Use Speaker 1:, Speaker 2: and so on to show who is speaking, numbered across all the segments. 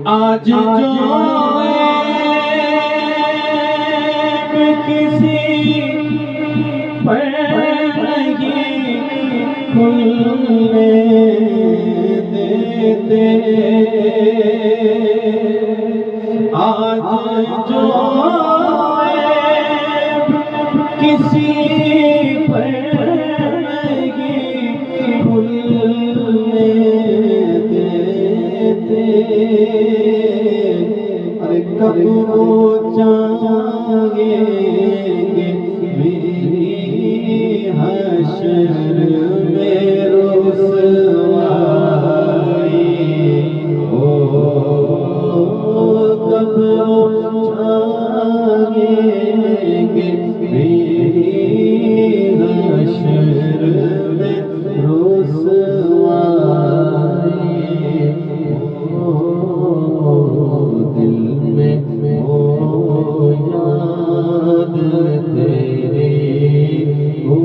Speaker 1: आज जो किसी पर नहीं खुलने देते, आज जो किसी पर नहीं खुलने देते, अरे कब वो चाहेंगे मेरी हश्र में रुसवाई, ओ कब वो चाहेंगे मेरी हश्र में रुसवाई, दिल में हो याद तेरी, हो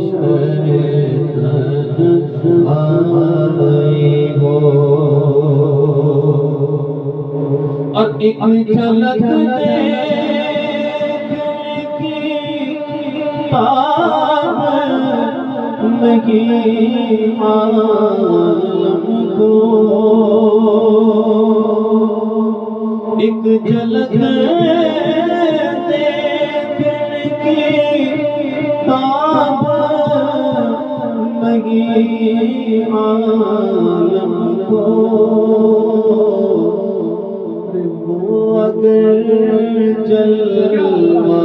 Speaker 1: शैतान आई हो, और एक झलक देखने की ताब नहीं आलम को, एक झलक देखने की ताब नहीं आलम को, वो अगर जलवा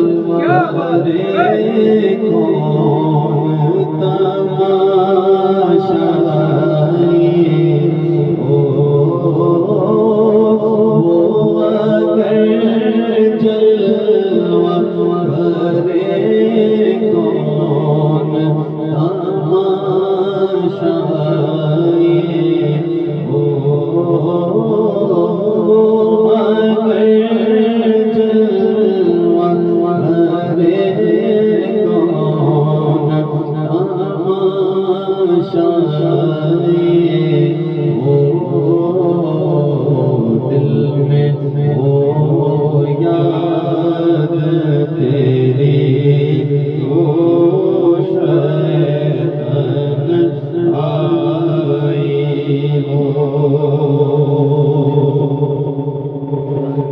Speaker 1: करे कौन तमाशाई, वो अगर जलवा करे कौन तमाशाई, वो दिल में हो याद तेरी, हो शैतान आई हो,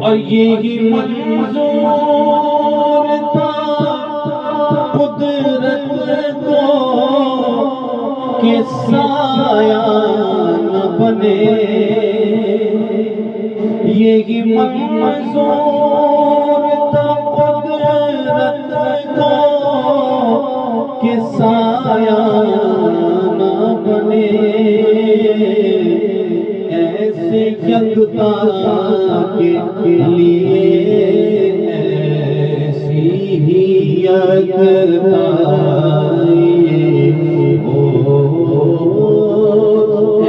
Speaker 1: और यही मंजूर था कुदरत को कि साया न बने, यही मंजूर था कुदरत को कि साया न बने, ऐसे यकता के लिए ऐसी ही यकताई,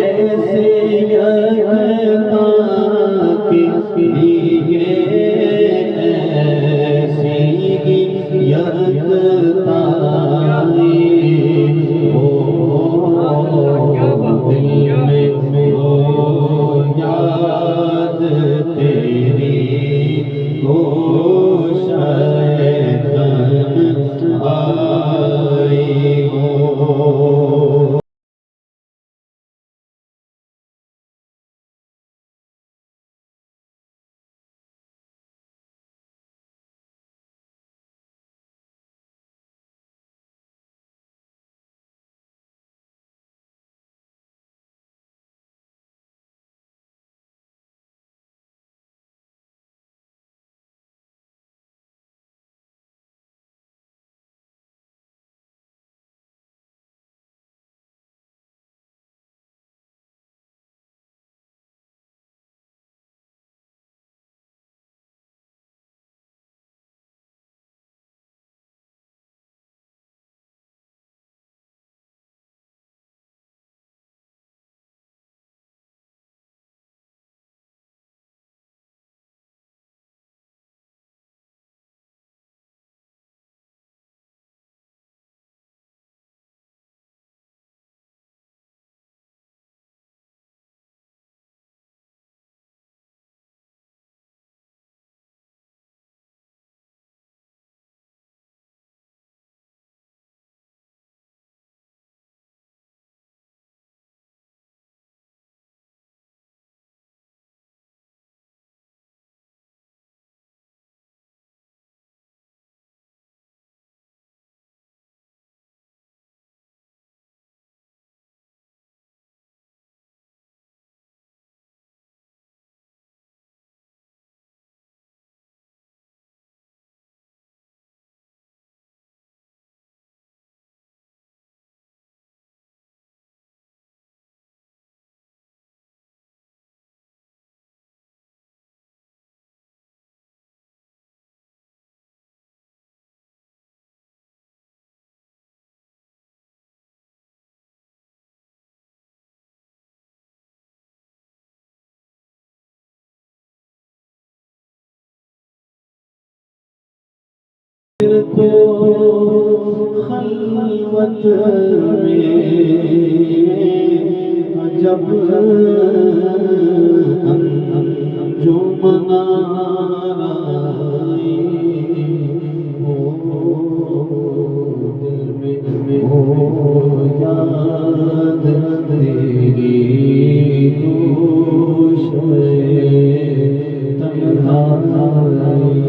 Speaker 1: ऐसे यकता तेरे को खलवत में जब जो मनाई हो दिल में हो याद तेरी दोष में तन्हाई